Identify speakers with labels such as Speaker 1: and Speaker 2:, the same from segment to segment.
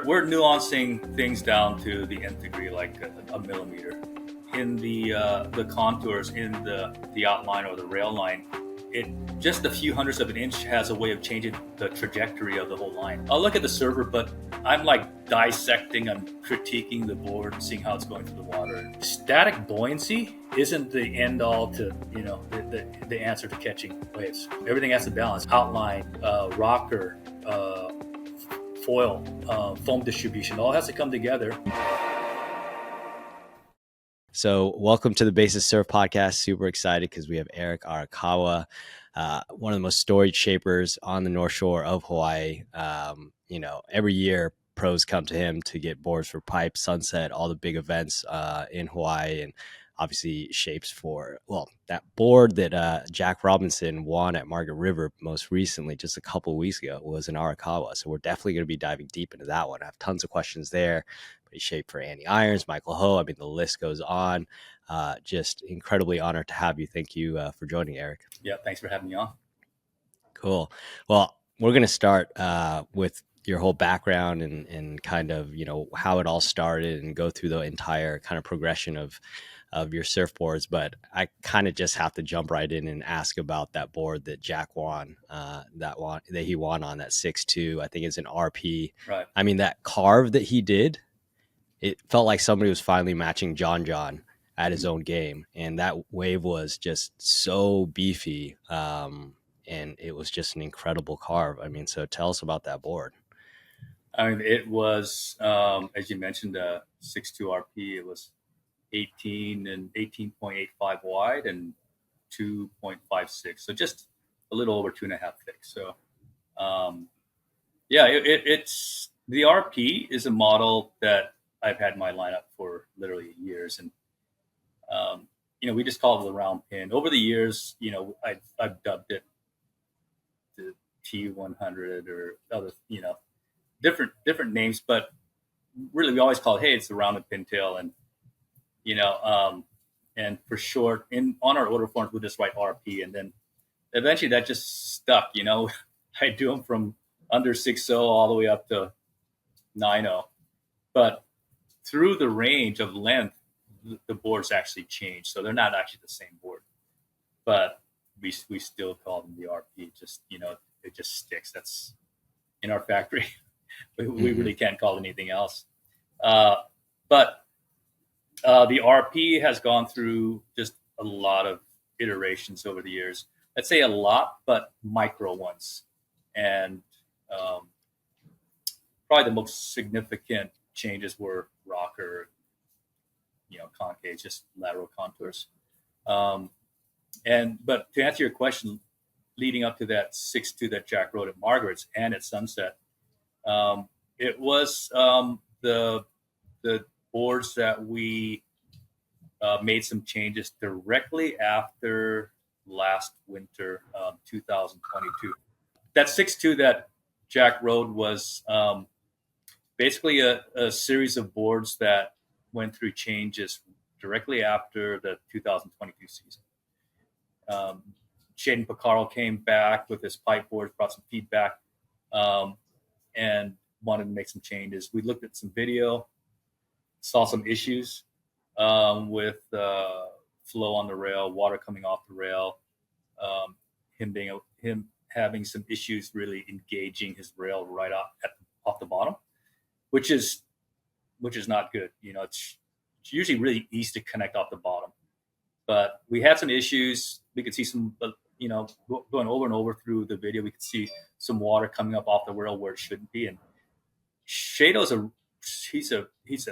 Speaker 1: we're nuancing things down to the nth degree, like a millimeter. In the contours, in the outline or the rail line, it just a few hundredths of an inch has a way of changing the trajectory of the whole line. I'll look at the server, but I'm like dissecting and critiquing the board and seeing how it's going through the water. Static buoyancy isn't the end all to, the answer to catching waves. Everything has to balance. Outline, rocker, foil, foam distribution, all has to come together.
Speaker 2: So welcome to the Basis Surf Podcast. Super excited because we have Eric Arakawa, one of the most storied shapers on the North Shore of Hawaii. Every year pros come to him to get boards for Pipe, Sunset, all the big events in Hawaii, and obviously shapes for, that board that Jack Robinson won at Margaret River most recently, just a couple of weeks ago, was an Arakawa. So we're definitely going to be diving deep into that one. I have tons of questions there. He shaped for Andy Irons, Michael Ho. I mean, the list goes on. Just incredibly honored to have you. Thank you for joining, Eric.
Speaker 1: Yeah, thanks for having me on.
Speaker 2: Cool. Well, we're going to start with your whole background and kind of, how it all started and go through the entire kind of progression of your surfboards. But I kind of just have to jump right in and ask about that board that Jack won, that he won on that 6'2". I think it's an RP.
Speaker 1: Right.
Speaker 2: I mean, that carve that he did, it felt like somebody was finally matching John at his own game. And that wave was just so beefy. And it was just an incredible carve. I mean, so tell us about that board.
Speaker 1: I mean, it was, as you mentioned, 6'2" RP. It was 18 and 18.85 wide and 2.56. So just a little over 2.5 thick. So, it's the RP is a model that I've had my lineup for literally years. And, we just call it the round pin. Over the years, I've dubbed it the T100 or other, different names, but really we always call it, hey, it's the rounded pintail. And, and for short, on our order forms, we'll just write RP. And then eventually that just stuck, I do them from under 6.0 all the way up to 9.0. But through the range of length, the boards actually change. So they're not actually the same board, but we still call them the RP. Just, it just sticks. That's in our factory. We really can't call it anything else. But the RP has gone through just a lot of iterations over the years. I'd say a lot, but micro ones. And probably the most significant changes were rocker, concave, just lateral contours. But to answer your question, leading up to that 6'2" that Jack rode at Margaret's and at Sunset, it was the boards that we made some changes directly after last winter, 2022. That 6'2" that Jack rode was basically a series of boards that went through changes directly after the 2022 season. Shaden Picaro came back with his pipe boards, brought some feedback, and wanted to make some changes. We looked at some video, saw some issues with flow on the rail, water coming off the rail, him having some issues really engaging his rail right off the bottom, which is not good. It's usually really easy to connect off the bottom, but we had some issues. We could see some, going over and over through the video, we could see some water coming up off the rail where it shouldn't be. And Shado's he's a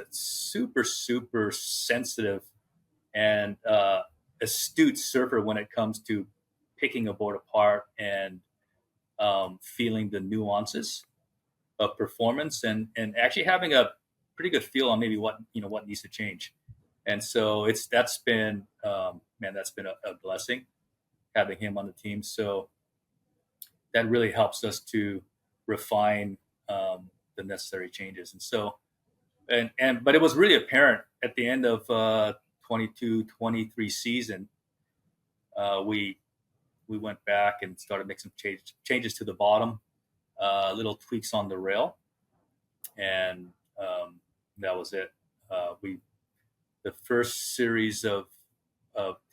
Speaker 1: super, super sensitive and astute surfer when it comes to picking a board apart and feeling the nuances of performance and actually having a pretty good feel on maybe what needs to change. And so that's been a blessing having him on the team. So that really helps us to refine the necessary changes. And so, but it was really apparent at the end of 22-23 season. We went back and started making some changes to the bottom, little tweaks on the rail. and that was it. The first series of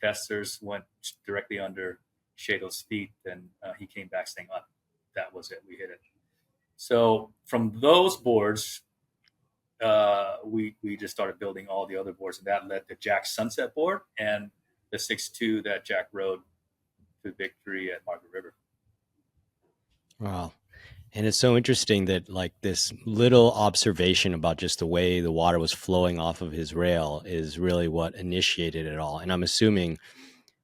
Speaker 1: testers went directly under Shado's feet, and he came back saying, oh, "That was it. We hit it." So from those boards, we just started building all the other boards, and that led to Jack's Sunset board and the 6.2 that Jack rode to victory at Margaret River.
Speaker 2: Wow. And it's so interesting that like this little observation about just the way the water was flowing off of his rail is really what initiated it all. And I'm assuming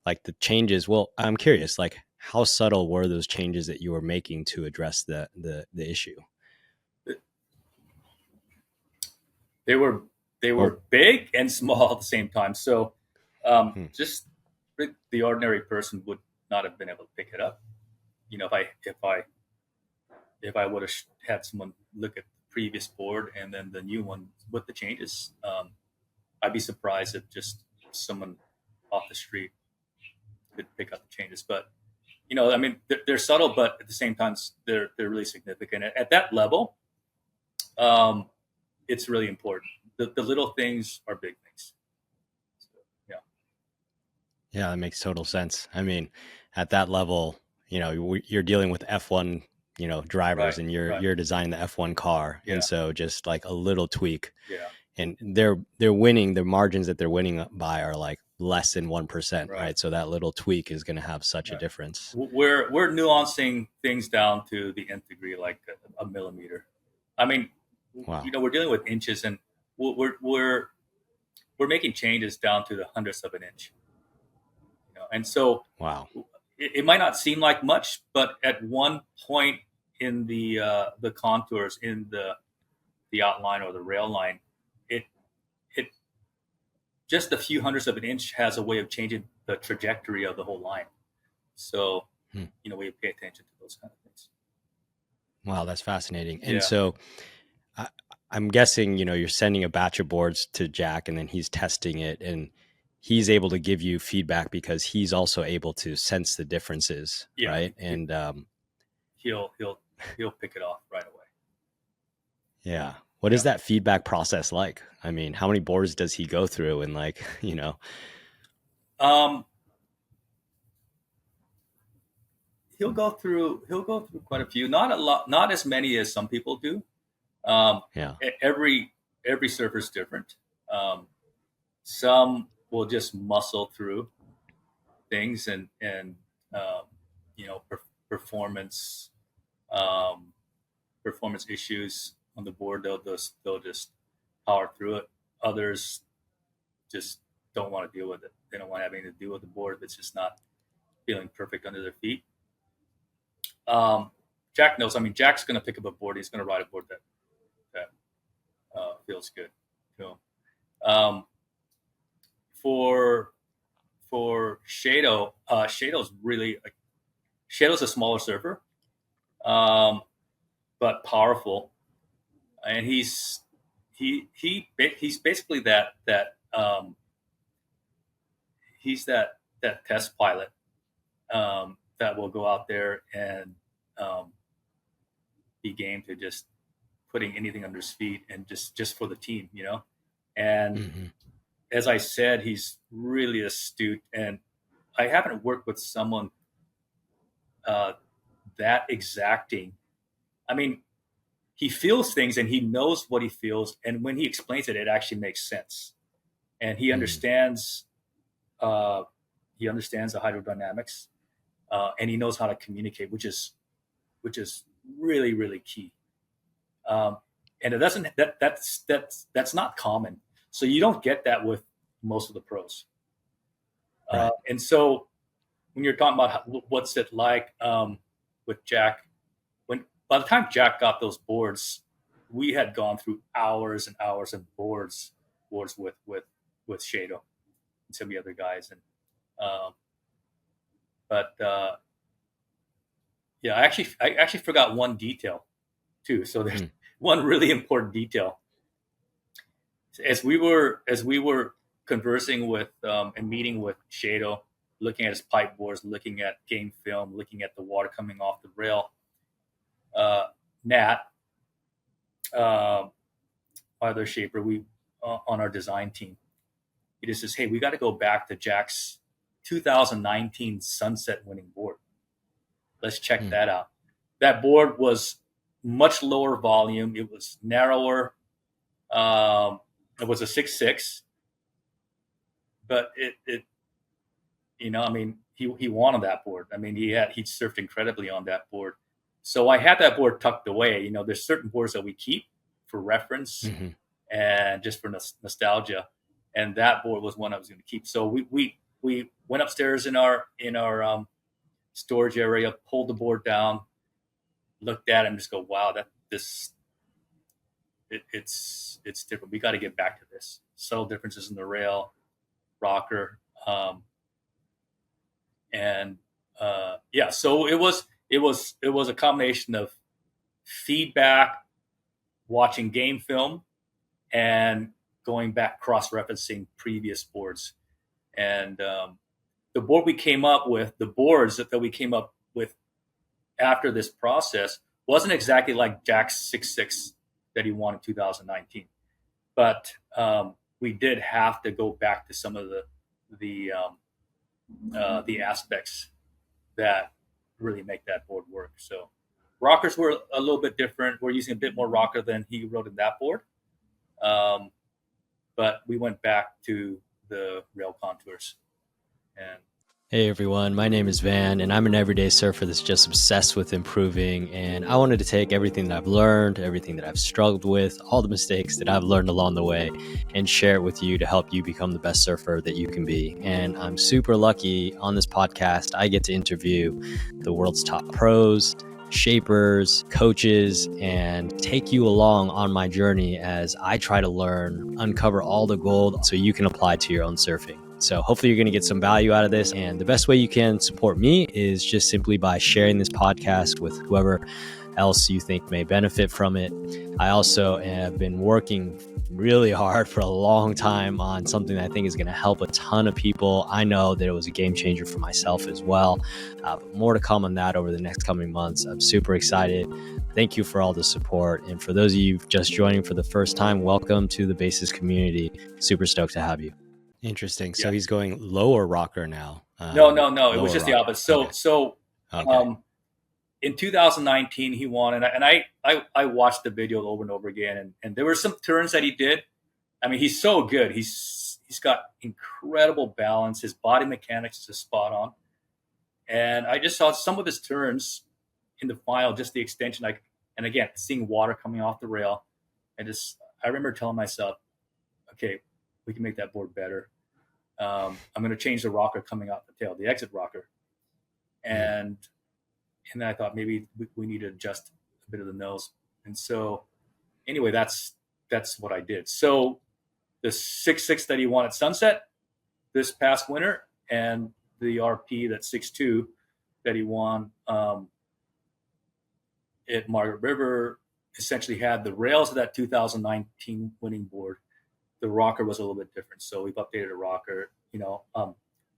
Speaker 2: like the changes, well, I'm curious, like how subtle were those changes that you were making to address the issue?
Speaker 1: They were big and small at the same time. So just the ordinary person would not have been able to pick it up. You know, if I would have had someone look at the previous board and then the new one with the changes, I'd be surprised if just someone off the street could pick up the changes. But you know, I mean, they're subtle, but at the same time, they're really significant. At that level, it's really important. The little things are big things. So, yeah.
Speaker 2: Yeah, that makes total sense. I mean, at that level, you know, you're dealing with F1, you know, drivers, and you're designing the F1 car, and so just like a little tweak, and they're winning. The margins that they're winning by are like less than 1%, right? So that little tweak is going to have such a difference.
Speaker 1: We're nuancing things down to the nth degree, like a millimeter. I mean, you know, we're dealing with inches, and we're making changes down to the hundredths of an inch. You know, and so it might not seem like much, but at one point in the contours, in the outline or the rail line, it just a few hundredths of an inch has a way of changing the trajectory of the whole line. So you know, we pay attention to those kind of things.
Speaker 2: Wow, that's fascinating. And so I'm guessing, you know, you're sending a batch of boards to Jack, and then he's testing it, and he's able to give you feedback because he's also able to sense the differences, right? And
Speaker 1: he'll pick it off right away.
Speaker 2: Yeah. What is that feedback process like? I mean, how many boards does he go through, and like, you know?
Speaker 1: He'll go through quite a few. Not a lot, not as many as some people do. Every surfer is different. Some will just muscle through things and you know, performance issues on the board. They'll just power through it. Others just don't want to deal with it. They don't want to have anything to do with the board that's just not feeling perfect under their feet. Jack knows. I mean, Jack's going to pick up a board. He's going to ride a board that feels good to him. For Shado, Shado's a smaller surfer, but powerful, and he's basically he's that test pilot that will go out there and be game to just putting anything under his feet and just for the team, you know. And as I said, he's really astute, and I haven't worked with someone that exacting. I mean, he feels things and he knows what he feels, and when he explains it, it actually makes sense, and he understands. He understands the hydrodynamics, and he knows how to communicate, which is really, really key. And it doesn't. That's not common. So you don't get that with most of the pros.
Speaker 2: Right.
Speaker 1: And so when you're talking about what's it like with Jack, by the time Jack got those boards, we had gone through hours and hours of boards with Shado and some of the other guys, and I actually forgot one detail too. So there's one really important detail. As we were conversing with and meeting with Shado, looking at his pipe boards, looking at game film, looking at the water coming off the rail, Nat, my other shaper, we on our design team, he just says, "Hey, we got to go back to Jack's 2019 Sunset winning board. Let's check that out." That board was much lower volume. It was narrower. It was a 6.6, but it I mean, he won on that board. I mean, he surfed incredibly on that board. So I had that board tucked away. There's certain boards that we keep for reference and just for nostalgia, and that board was one I was going to keep. So we went upstairs in our storage area, pulled the board down, looked at it, and just go, wow, it's different. We got to get back to this. Subtle differences in the rail, rocker, so it was a combination of feedback, watching game film, and going back cross-referencing previous boards. And the boards that we came up with after this process wasn't exactly like Jack's 6.6 that he won in 2019, but we did have to go back to some of the aspects that really make that board work. So rockers were a little bit different. We're using a bit more rocker than he wrote in that board, but we went back to the rail contours. And
Speaker 2: hey everyone, my name is Van, and I'm an everyday surfer that's just obsessed with improving. And I wanted to take everything that I've learned, everything that I've struggled with, all the mistakes that I've learned along the way, and share it with you to help you become the best surfer that you can be. And I'm super lucky on this podcast. I get to interview the world's top pros, shapers, coaches, and take you along on my journey as I try to learn, uncover all the gold so you can apply to your own surfing. So hopefully you're going to get some value out of this. And the best way you can support me is just simply by sharing this podcast with whoever else you think may benefit from it. I also have been working really hard for a long time on something that I think is going to help a ton of people. I know that it was a game changer for myself as well. But more to come on that over the next coming months. I'm super excited. Thank you for all the support. And for those of you just joining for the first time, welcome to the Basis community. Super stoked to have you. Interesting. So he's going lower rocker now.
Speaker 1: No. It was just the opposite.
Speaker 2: Okay.
Speaker 1: In 2019, he won, and I watched the video over and over again, and there were some turns that he did. I mean, he's so good. He's got incredible balance. His body mechanics is spot on, and I just saw some of his turns in the final, just the extension. And again, seeing water coming off the rail, and I remember telling myself, okay, we can make that board better. I'm going to change the rocker coming out the tail, the exit rocker. And then I thought maybe we need to adjust a bit of the nose. And so anyway, that's what I did. So the 6.6 that he won at Sunset this past winter, and the RP, that 6.2 that he won at Margaret River, essentially had the rails of that 2019 winning board. The rocker was a little bit different. So we've updated the rocker.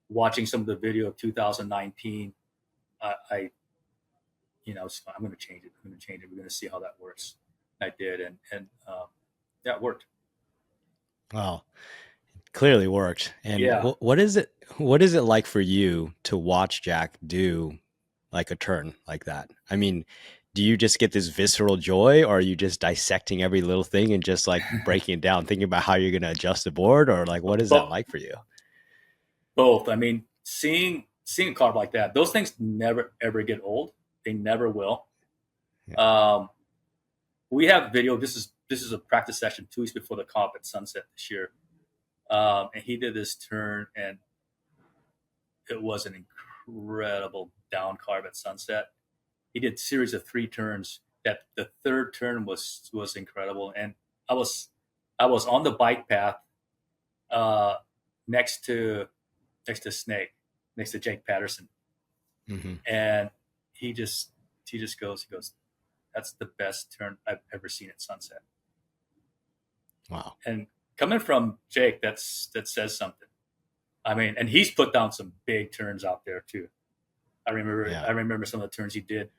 Speaker 1: Watching some of the video of 2019, I'm going to change it. We're going to see how that works. I did. And it worked.
Speaker 2: Wow. It clearly worked. And what is it like for you to watch Jack do like a turn like that? I mean, do you just get this visceral joy, or are you just dissecting every little thing and just like breaking it down, thinking about how you're going to adjust the board, or like, what is that like for you?
Speaker 1: Both. I mean, seeing a carve like that, those things never, ever get old. They never will. Yeah. We have video. This is a practice session 2 weeks before the comp at Sunset this year. And he did this turn, and it was an incredible down carve at Sunset. He did a series of 3 turns. That the third turn was incredible. And I was on the bike path next to Snake, next to Jake Patterson. Mm-hmm. And he just goes, that's the best turn I've ever seen at Sunset.
Speaker 2: Wow.
Speaker 1: And coming from Jake, that says something. I mean, and he's put down some big turns out there too. I remember some of the turns he did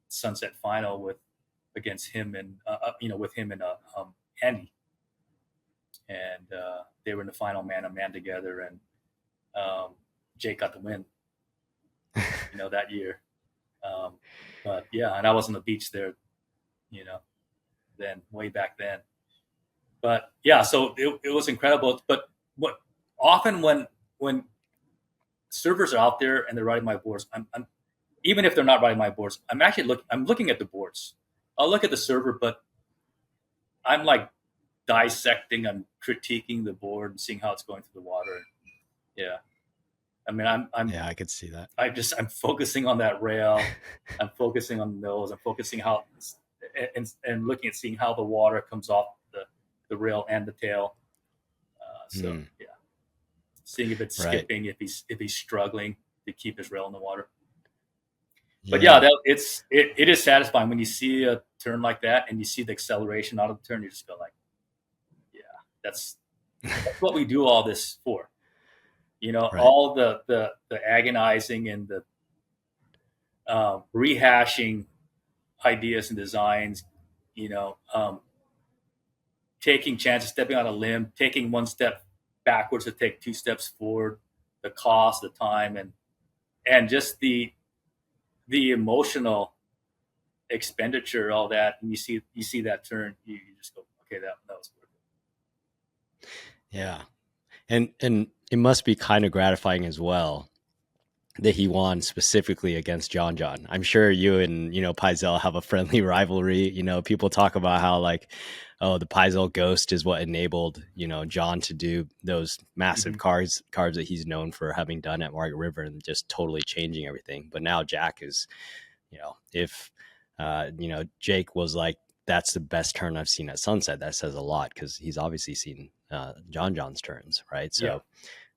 Speaker 1: Sunset final with against him and with him and Andy, and they were in the final man-on-man together, and Jake got the win, that year. But yeah, and I was on the beach there, then way back then. But yeah, so it was incredible. But what often when surfers are out there and they're riding my boards, I'm even if they're not riding my boards, I'm looking at the boards. I'll look at the server, but I'm like dissecting, I'm critiquing the board and seeing how it's going through the water. Yeah. I mean, I'm
Speaker 2: yeah, I could see that.
Speaker 1: I'm focusing on that rail. I'm focusing on the nose. I'm focusing how and looking at seeing how the water comes off the rail and the tail. Yeah, seeing if it's skipping, if he's struggling to keep his rail in the water. But yeah, it is satisfying when you see a turn like that and you see the acceleration out of the turn. You just go like, yeah, that's what we do all this for. All the agonizing and the rehashing ideas and designs, taking chances, stepping on a limb, taking one step backwards to take two steps forward, the cost, the time, and just the emotional expenditure, all that. And you see that turn, you just go, okay, that was worth it.
Speaker 2: Yeah. And it must be kind of gratifying as well that he won specifically against John. I'm sure you and, Paisel have a friendly rivalry. People talk about how like, oh, the Paisel ghost is what enabled, John to do those massive cards that he's known for having done at Margaret River and just totally changing everything. But now Jack is, if, Jake was like, that's the best turn I've seen at Sunset, that says a lot because he's obviously seen John's turns, right? So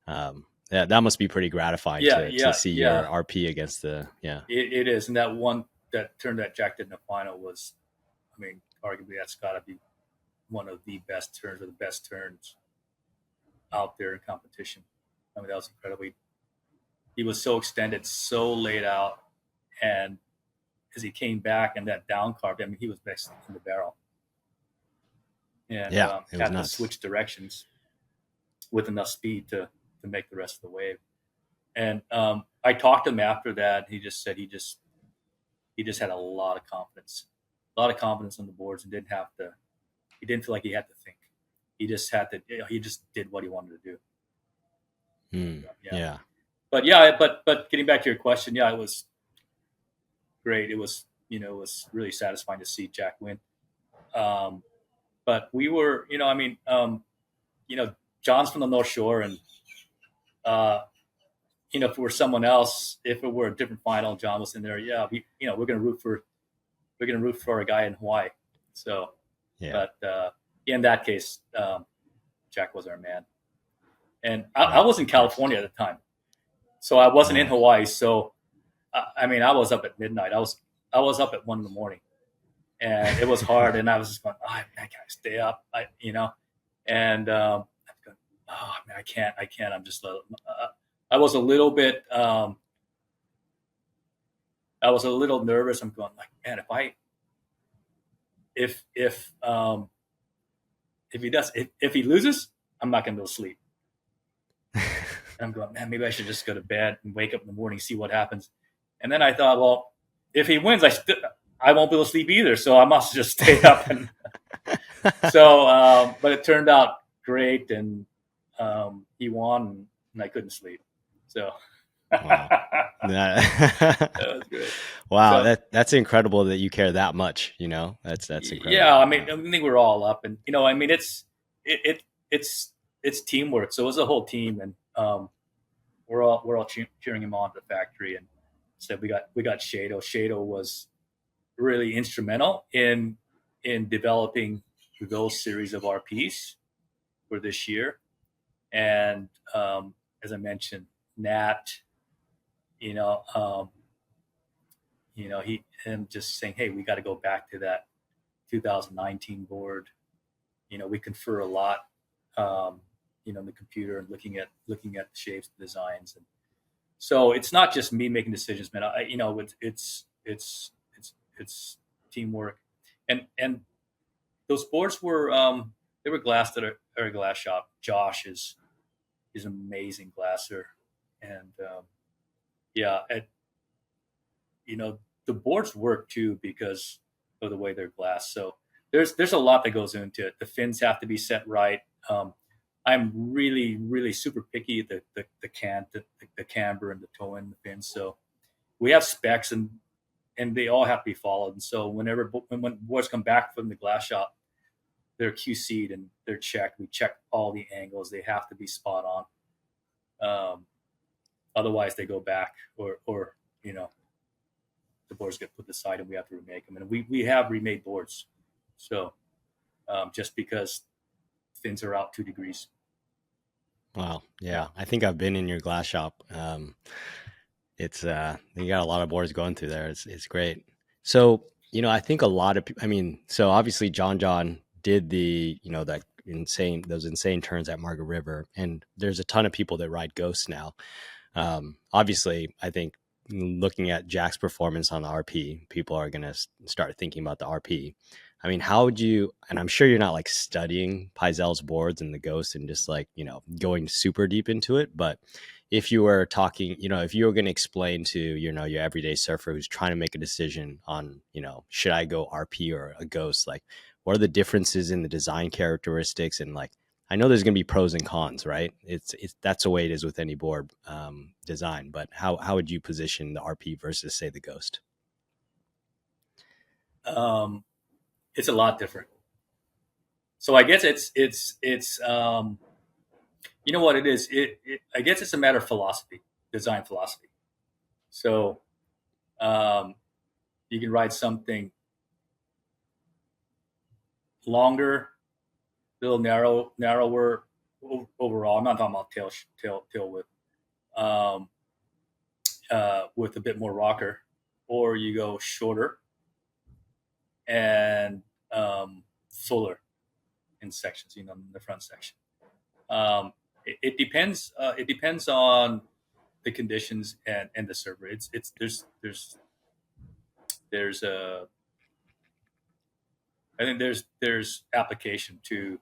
Speaker 2: that must be pretty gratifying to see your RP against the
Speaker 1: It is, and that turn that Jack did in the final was, I mean, arguably that's got to be one of the best turns or the best turns out there in competition. I mean, that was incredible. He was so extended, so laid out, and as he came back and that down carved, I mean, he was best in the barrel. And had to switch directions with enough speed to make the rest of the wave. And I talked to him after that. He just said he just had a lot of confidence on the boards and he didn't feel like he had to think. He just had to, he just did what he wanted to do. But getting back to your question, it was great. It was, it was really satisfying to see Jack win. But we were, John's from the North Shore, and if it were someone else, if it were a different final, John was in there. Yeah, we're gonna root for a guy in Hawaii. So, but in that case, Jack was our man, and I was in California at the time, so I wasn't in Hawaii. So, I was up at midnight. I was up at 1 a.m, and it was hard, and I was just going, I can't stay up, and I'm going, oh man, I can't. I'm just, I was a little bit, I was a little nervous. I'm going like, man, if he loses, I'm not going to be able to sleep. And I'm going, man, maybe I should just go to bed and wake up in the morning, see what happens. And then I thought, well, if he wins, I won't be able to sleep either, so I must just stay up. And so, but it turned out great, and he won, and I couldn't sleep. So
Speaker 2: wow.
Speaker 1: That was great.
Speaker 2: Wow, so, that's incredible that you care that much. That's incredible.
Speaker 1: Yeah, I think we're all up, and it's teamwork. So it was a whole team, and we're all cheering him on at the factory, and so we got Shado. Shado was really instrumental in developing those series of RPs for this year. And as I mentioned, Nat, him just saying, hey, we got to go back to that 2019 board. We confer a lot, in the computer and looking at the shapes, the designs, and so it's not just me making decisions, man. It's teamwork. and those boards were they were glassed at a glass shop. Josh is an amazing glasser, and yeah, the boards work too because of the way they're glassed. So there's a lot that goes into it. The fins have to be set right. I'm really super picky at the camber and the toe end, the fins. So we have specs and they all have to be followed. And so when boards come back from the glass shop, they're QC'd and they're checked. We check all the angles. They have to be spot on. Otherwise, they go back, or the boards get put aside and we have to remake them. And we have remade boards. So just because fins are out 2 degrees.
Speaker 2: Wow. Yeah. I think I've been in your glass shop. It's you got a lot of boards going through there. It's great. So, I think a lot of people, so obviously John did those insane turns at Margaret River, and there's a ton of people that ride Ghosts now. Obviously, I think looking at Jack's performance on the RP, people are going to start thinking about the RP. How would you, and I'm sure you're not like studying Paizel's boards and the Ghost and just like, going super deep into it. But if you were talking, if you were going to explain to, your everyday surfer who's trying to make a decision on, should I go RP or a Ghost, like what are the differences in the design characteristics? And like, I know there's going to be pros and cons, right? It's that's the way it is with any board design. But how would you position the RP versus say the Ghost?
Speaker 1: It's a lot different. So I guess it's you know what it is. I guess it's a matter of philosophy, design philosophy. So you can ride something longer, a little narrower overall. I'm not talking about tail width, with a bit more rocker, or you go shorter and fuller in sections, in the front section. It depends. It depends on the conditions and the server. I think there's application to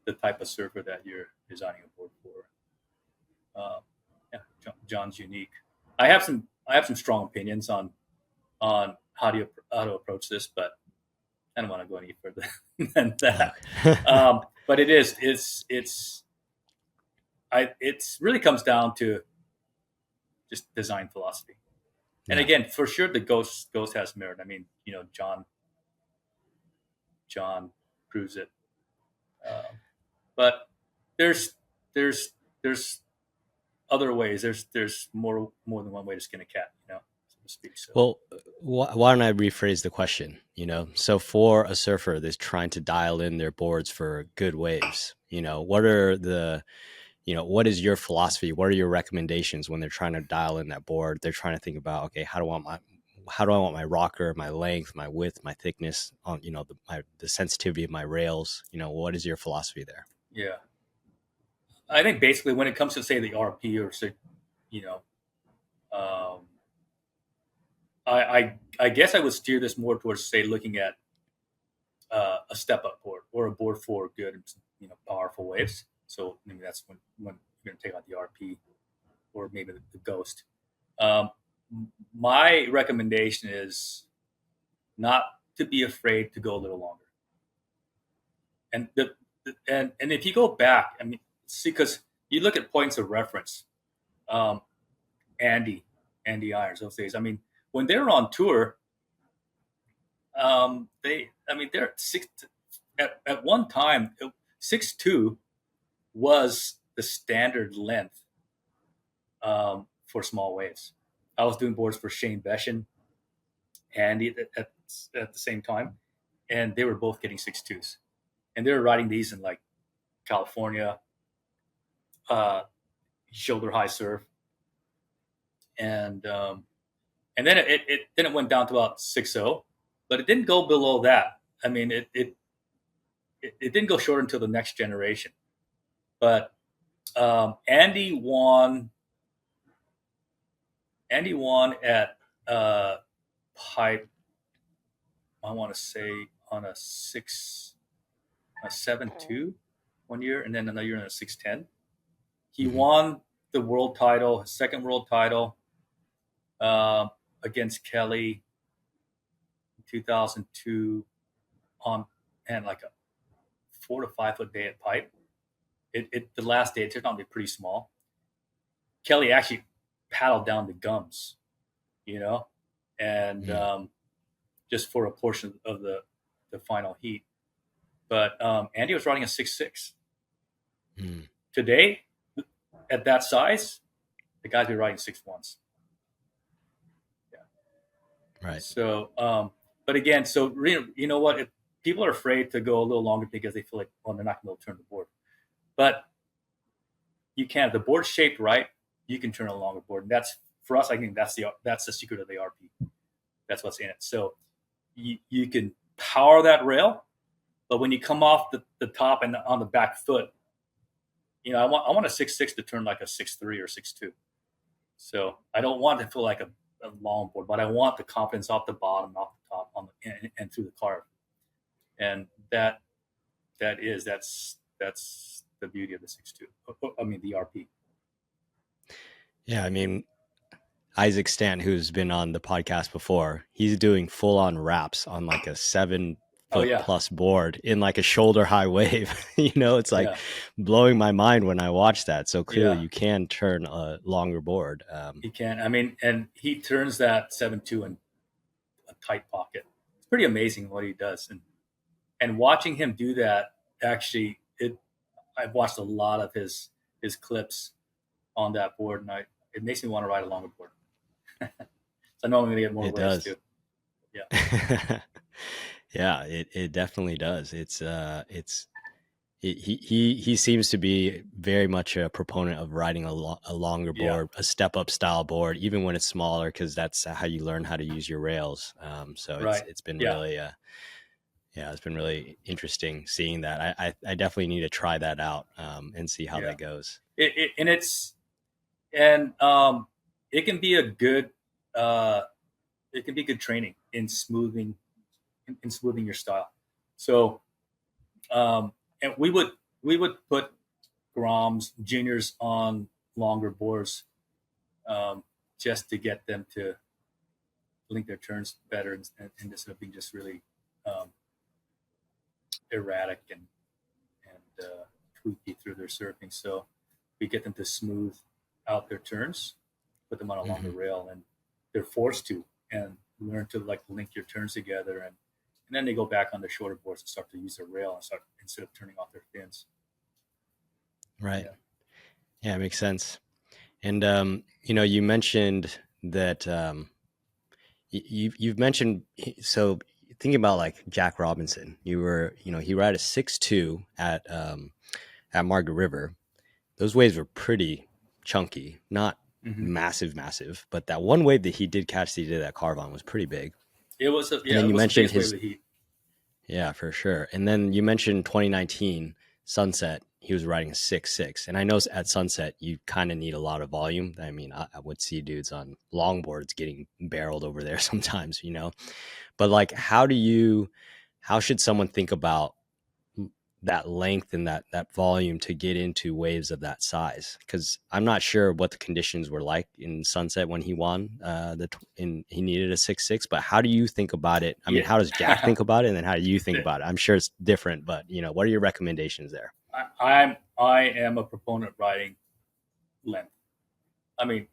Speaker 1: the type of server that you're designing a board for. Yeah, John's unique. I have some strong opinions on how to approach this, but I don't want to go any further than that. But it's really comes down to just design philosophy. And again, for sure, the Ghost has merit. John proves it. But there's other ways. There's more than one way to skin a cat, so to speak. So.
Speaker 2: Well, why don't I rephrase the question? So for a surfer that's trying to dial in their boards for good waves, what are what is your philosophy? What are your recommendations when they're trying to dial in that board? They're trying to think about, okay, how do I want my rocker, my length, my width, my thickness, on the sensitivity of my rails. What is your philosophy there?
Speaker 1: Yeah, I think basically when it comes to say the RP or say, I guess I would steer this more towards say looking at a step up board or a board for good, powerful waves. So maybe that's when you're going to take out the RP or maybe the Ghost. My recommendation is not to be afraid to go a little longer. And and if you go back, see, because you look at points of reference, Andy Irons, those days. When they're on tour, they're at one time 6'2" was the standard length for small waves. I was doing boards for Shane Beshin, Andy at the same time, and they were both getting 6'2s, and they were riding these in like California, shoulder high surf, and then it went down to about 6'0", but it didn't go below that. It didn't go short until the next generation. But Andy won at Pipe. I want to say on a 7.2 one year, and then another year on a 6.10. He won the world title, his second world title, against Kelly in 2002 on and like a 4 to 5 foot day at pipe. The last day it turned out to be pretty small. Kelly actually paddled down the gums, and just for a portion of the final heat. But Andy was riding a 6.6. Today, at that size, the guys be riding 6.1s. Yeah.
Speaker 2: Right.
Speaker 1: So, but again, so you know what? If people are afraid to go a little longer because they feel like, well, they're not going to turn the board. But you can. If the board's shaped right, you can turn a longer board. And that's, for us, I think that's the secret of the RP. That's what's in it. So you can power that rail, but when you come off the top and on the back foot, I want a 6.6 to turn like a 6.3 or 6.2. So I don't want to feel like a long board, but I want the confidence off the bottom, off the top, and through the carve. And that's the beauty of the 6.2. I mean the RP.
Speaker 2: Yeah, I mean, Isaac Stant, who's been on the podcast before, he's doing full on wraps on like a 7 foot plus board in like a shoulder high wave. It's like blowing my mind when I watch that. So clearly you can turn a longer board.
Speaker 1: He can. I mean, and he turns that 7.2 in a tight pocket. It's pretty amazing what he does. And watching him do that, actually, I've watched a lot of his clips on that board, and it makes me want to ride a longer board. So I know I'm going to get more waves too. Yeah.
Speaker 2: Yeah, it definitely does. He seems to be very much a proponent of riding a longer board, a step up style board, even when it's smaller, because that's how you learn how to use your rails. So it's been really it's been really interesting seeing that. I definitely need to try that out and see how that goes.
Speaker 1: It can be a good training in smoothing your style. So and we would put Groms juniors on longer boards just to get them to link their turns better and instead of being just really erratic and tweaky through their surfing. So we get them to smooth out their turns, put them on a longer rail, and they're forced to and learn to like link your turns together, and then they go back on their shorter boards and start to use their rail and start instead of turning off their fins.
Speaker 2: Right. Yeah, it makes sense. And you mentioned that you've mentioned, so thinking about like Jack Robinson, he ride a 6.2 at Margaret River. Those waves were pretty chunky, not massive, but that one wave that he did catch that he did that carve on was pretty big.
Speaker 1: It was and then you mentioned his heat.
Speaker 2: Yeah, for sure. And then you mentioned 2019 Sunset, he was riding a 6.6, and I know at Sunset you kind of need a lot of volume. I mean, I would see dudes on longboards getting barreled over there sometimes, but like how should someone think about that length and that volume to get into waves of that size? Because I'm not sure what the conditions were like in Sunset when he won he needed a 6.6, but how do you think about it? I mean, how does Jack think about it, and then how do you think about it? I'm sure it's different, but what are your recommendations there?
Speaker 1: I am a proponent of riding length. I mean,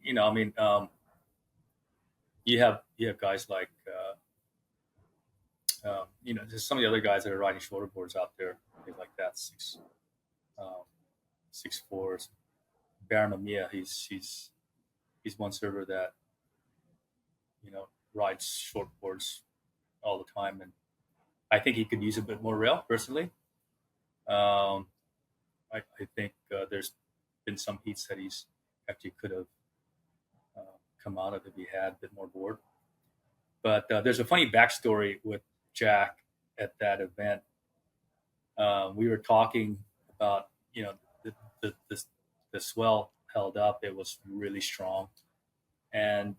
Speaker 1: you have guys like there's some of the other guys that are riding shoulder boards out there, things like that, 6.4s. Baron Omiya, he's one server that rides short boards all the time, and I think he could use a bit more rail personally. I think there's been some heats that he's actually could have come out of if he had a bit more board. But there's a funny backstory with Jack at that event. We were talking about, the swell held up. It was really strong. And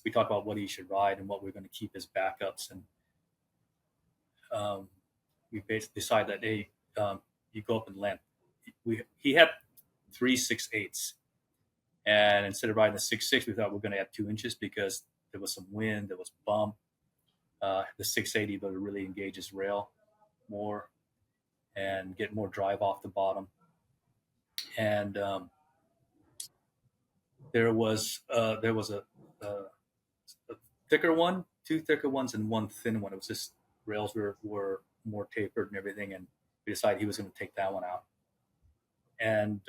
Speaker 1: we talked about what he should ride and what we're going to keep as backups. And we basically decided that, hey, you go up in length. He had 3 6/8s, and instead of riding the 6/6, we thought we are going to have 2 inches because there was some wind, there was bump. The 680 but it really engage his rail more and get more drive off the bottom. And there was a thicker one, 2 thicker ones, and 1 thin one. It was just rails were more tapered and everything, and we decided he was going to take that one out. And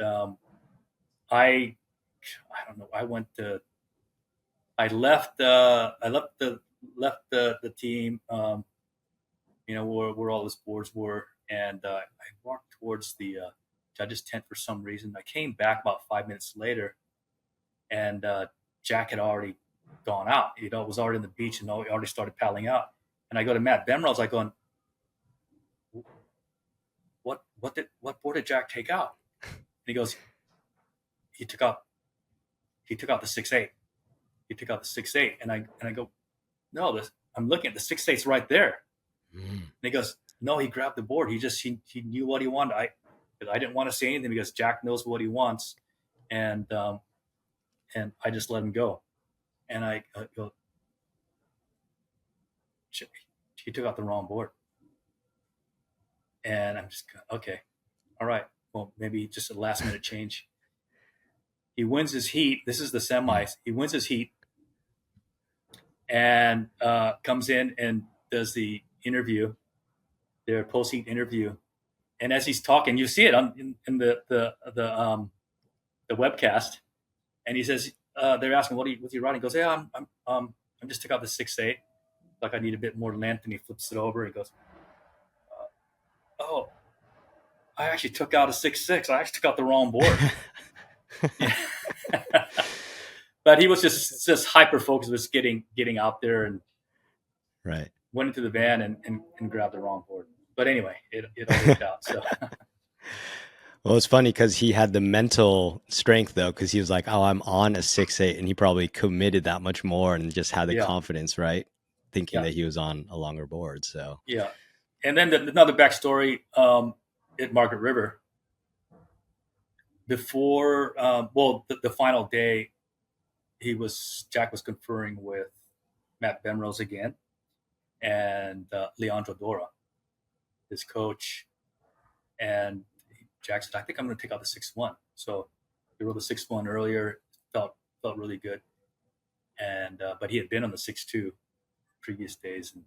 Speaker 1: I don't know. I left the team. Where all his boards were, and I walked towards the judges' tent for some reason. I came back about 5 minutes later, and Jack had already gone out. Was already on the beach and already started paddling out. And I go to Matt Bemrose, like going, what board did Jack take out? And he goes, he took out the 6/8. He took out the 6/8, and I go, no, I'm looking at the 6/8's right there. And he goes, no, he grabbed the board. He knew what he wanted. I didn't want to say anything because Jack knows what he wants, and I just let him go. And I go, he took out the wrong board. And I'm just okay, all right. Well, maybe just a last minute change. He wins his heat. This is the semis. He wins his heat, and comes in and does the interview, their post-heat interview. And as he's talking, you see it in the webcast. And he says, they're asking, what's he riding? He goes, yeah, I'm just took out the 6/8. Like I need a bit more length. And he flips it over. He goes, oh, I actually took out a 6/6. I actually took out the wrong board. But he was just hyper focused, was getting out there and
Speaker 2: right.
Speaker 1: Went into the van and grabbed the wrong board. But anyway, it all worked out. So.
Speaker 2: Well, it's funny because he had the mental strength though, because he was like, "Oh, I'm on a 6/8," and he probably committed that much more and just had the confidence, right? Thinking that he was on a longer board. So
Speaker 1: yeah, and then another backstory at Margaret River. Before, the final day, Jack was conferring with Matt Bemrose again, and Leandro Dora, his coach, and Jack said, I think I'm going to take out the 6/1. So he rode the 6/1 earlier, felt really good. And but he had been on the 6/2 previous days, and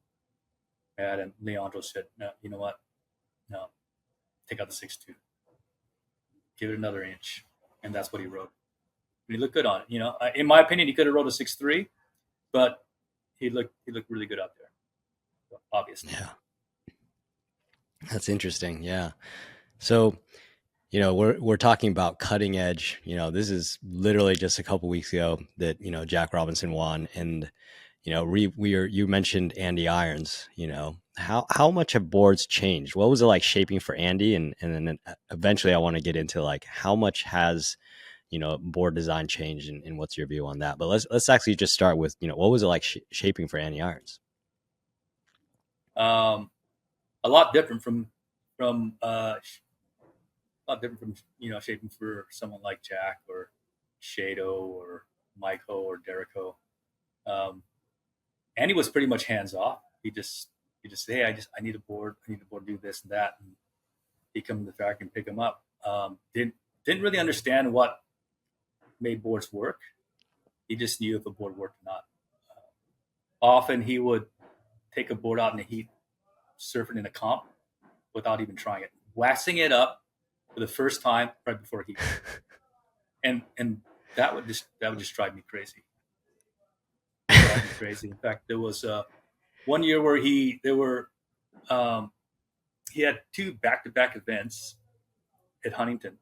Speaker 1: Matt and Leandro said, no, you know what? No, take out the 6/2. Give it another inch. And that's what he rode. And he looked good on it. In my opinion, he could have rode a 6/3, but he looked really good out there. Obviously.
Speaker 2: Yeah. That's interesting. Yeah. So, we're talking about cutting edge. This is literally just a couple weeks ago that, Jack Robinson won. And, you mentioned Andy Irons, how much have boards changed? What was it like shaping for Andy? And then eventually I want to get into like how much has, board design changed and what's your view on that? But let's actually just start with, what was it like shaping for Andy Irons?
Speaker 1: A lot different from shaping for someone like Jack or Shado or Mike Ho or Derek Ho. Andy was pretty much hands off. He just hey, I need a board. I need a board to do this and that. And he'd come to the factory and pick them up. Didn't really understand what made boards work. He just knew if a board worked or not. Often he would take a board out in the heat, surf it in a comp without even trying it, waxing it up for the first time right before heat. And that would just drive me crazy. In fact, there was one year where he had 2 back-to-back events at Huntington,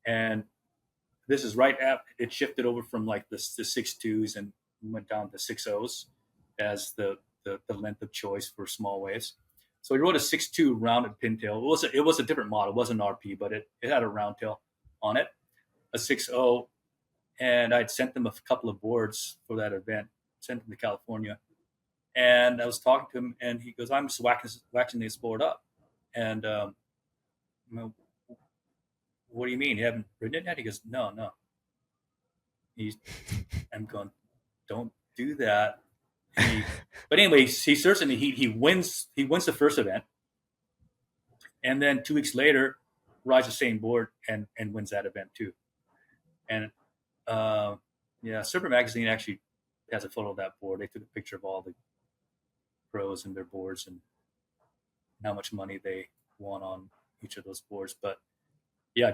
Speaker 1: and this is right after it shifted over from like the 6/2s and went down to 6/0s as the length of choice for small waves. So he rode a 6/2 rounded pintail. It was a different model. It wasn't RP, but it had a round tail on it, a 6/0. And I'd sent them a couple of boards for that event, sent them to California. And I was talking to him, and he goes, "I'm just waxing this board up." And what do you mean? You haven't ridden it yet? He goes, "No, no." I'm going, "Don't do that." But anyway, he surfs in the heat. He wins the first event, and then 2 weeks later, rides the same board and wins that event too. And Surfer Magazine actually has a photo of that board. They took a picture of all the pros and their boards and how much money they won on each of those boards. But yeah,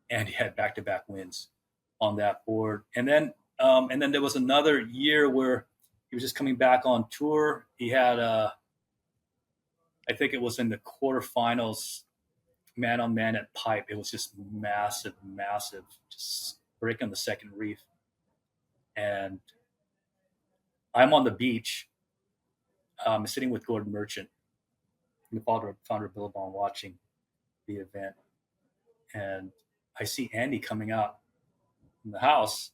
Speaker 1: Andy had back-to-back wins on that board. And then there was another year where he was just coming back on tour. He had I think it was in the quarterfinals, man-on-man at Pipe. It was just massive, just breaking the second reef. And I'm on the beach, sitting with Gordon Merchant, the founder of Billabong, watching the event. And I see Andy coming out from the house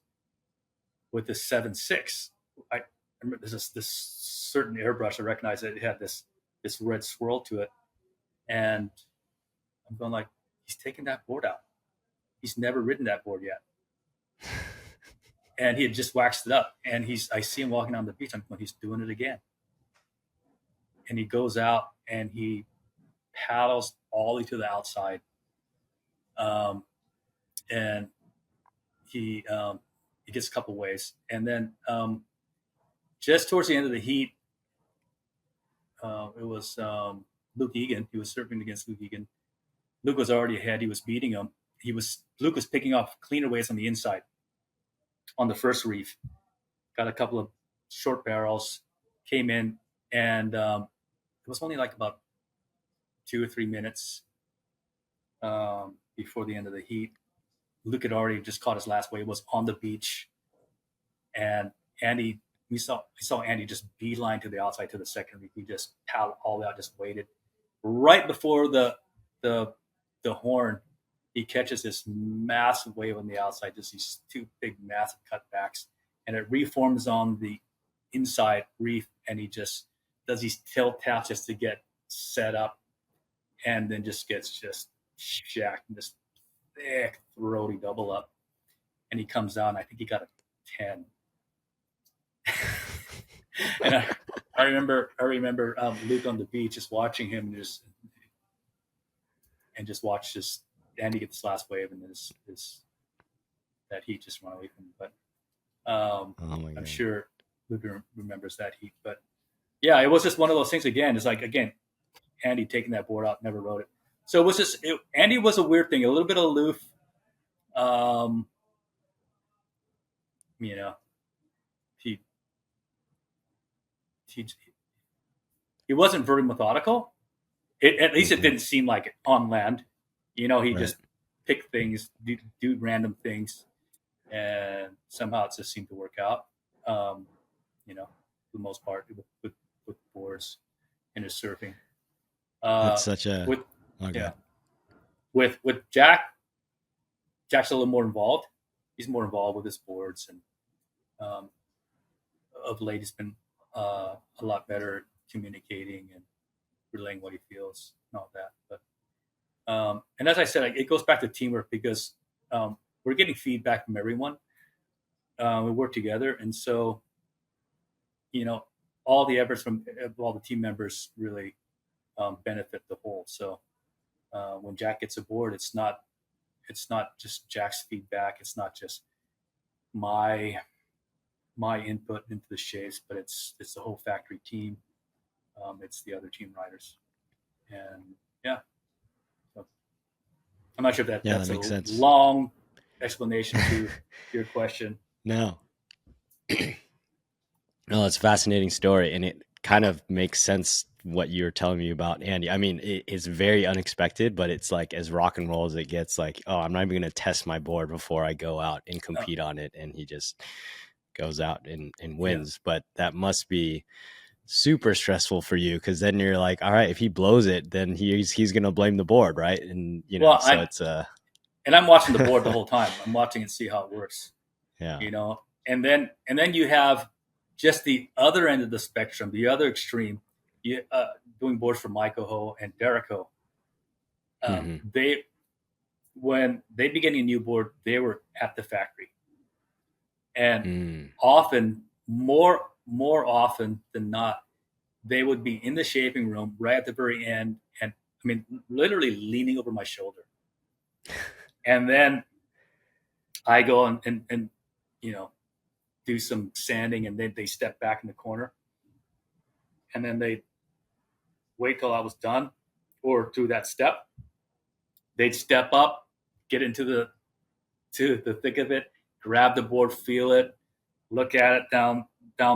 Speaker 1: with this 7.6. I remember there's this certain airbrush. I recognize that it had this red swirl to it. And I'm going like, he's taking that board out. He's never ridden that board yet. And he had just waxed it up. And I see him walking on the beach. I'm going, he's doing it again. And he goes out and he paddles all the way to the outside. And he gets a couple waves. And then just towards the end of the heat, it was Luke Egan. He was surfing against Luke Egan. Luke was already ahead. He was beating him. Luke was picking off cleaner waves on the inside on the first reef. Got a couple of short barrels, came in, and it was only like about 2 or 3 minutes before the end of the heat. Luke had already just caught his last wave, was on the beach, and we saw Andy just beeline to the outside to the second reef. He just paddled all the way out, just waited. Right before the horn, he catches this massive wave on the outside, just these two big, massive cutbacks, and it reforms on the inside reef, and he just does these tilt taps just to get set up, and then just gets just shacked and this thick, throaty double up, and he comes down. I think he got a 10. And I remember Luke on the beach, just watching him, just watch this Andy get this last wave, and that heat just run away from him. But I'm sure Luke remembers that heat. But yeah, it was just one of those things. Again, it's like Andy taking that board out, never rode it. So it was just Andy was a weird thing, a little bit aloof. He wasn't very methodical. At least it didn't seem like it on land. He right. Just picked things, do random things, and somehow it just seemed to work out. For the most part, with boards and his surfing.
Speaker 2: That's such a
Speaker 1: With Jack. Jack's a little more involved. He's more involved with his boards, and of late he's been a lot better at communicating and relaying what he feels and all that. But and as I said, it goes back to teamwork, because we're getting feedback from everyone. We work together, and so all the efforts from all the team members really benefit the whole. So when Jack gets aboard, it's not just Jack's feedback. It's not just my input into the shapes, but it's the whole factory team. It's the other team riders, and so I'm not sure if that's
Speaker 2: that makes
Speaker 1: a
Speaker 2: sense.
Speaker 1: Long explanation to your question.
Speaker 2: No, it's a fascinating story, and it kind of makes sense what you were telling me about Andy. I mean, it's very unexpected, but it's like as rock and roll as it gets. Like, oh, I'm not even going to test my board before I go out and compete on it, and he just goes out and wins. But that must be super stressful for you, because then you're like, all right, if he blows it, then he's going to blame the board, right? And
Speaker 1: and I'm watching the board the whole time. I'm watching and see how it works.
Speaker 2: Yeah.
Speaker 1: And then you have
Speaker 2: Yeah.
Speaker 1: the other end of the spectrum, the other extreme, doing boards for Michael Ho and Derek Ho.
Speaker 2: Hmm.
Speaker 1: They when they began a new board, they were at the factory, and
Speaker 2: Mm.
Speaker 1: often more often than not, they would be in the shaping room right at the very end, and I mean, literally leaning over my shoulder, and then I go and you know do some sanding, and then they step back in the corner, and then they wait till I was done or through that step. They'd step up, get into the thick of it, grab the board, feel it, look at it down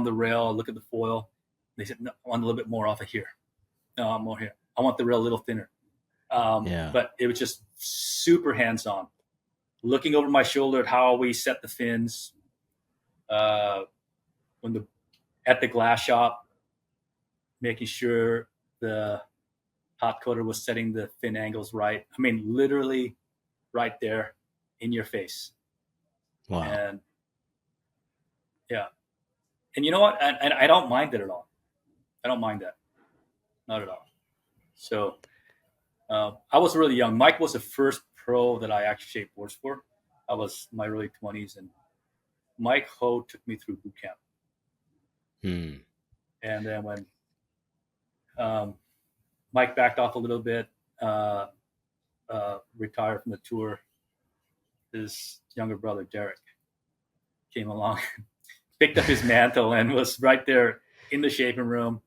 Speaker 1: the rail, look at the foil. They said, "No, I want a little bit more off of here. No, more here. I want the rail a little thinner."
Speaker 2: Yeah.
Speaker 1: But it was just super hands on, looking over my shoulder at how we set the fins. When the At the glass shop, making sure the hot coater was setting the fin angles right. I mean, literally right there in your face.
Speaker 2: Wow.
Speaker 1: And yeah, and you know what? And I don't mind it at all. I don't mind that, not at all. So I was really young. Mike was the first pro that I actually shaped boards for. I was in my early 20s, and Mike Ho took me through boot camp.
Speaker 2: Mm.
Speaker 1: And then when Mike backed off a little bit, retired from the tour, his younger brother Derek came along, picked up his mantle, and was right there in the shaping room,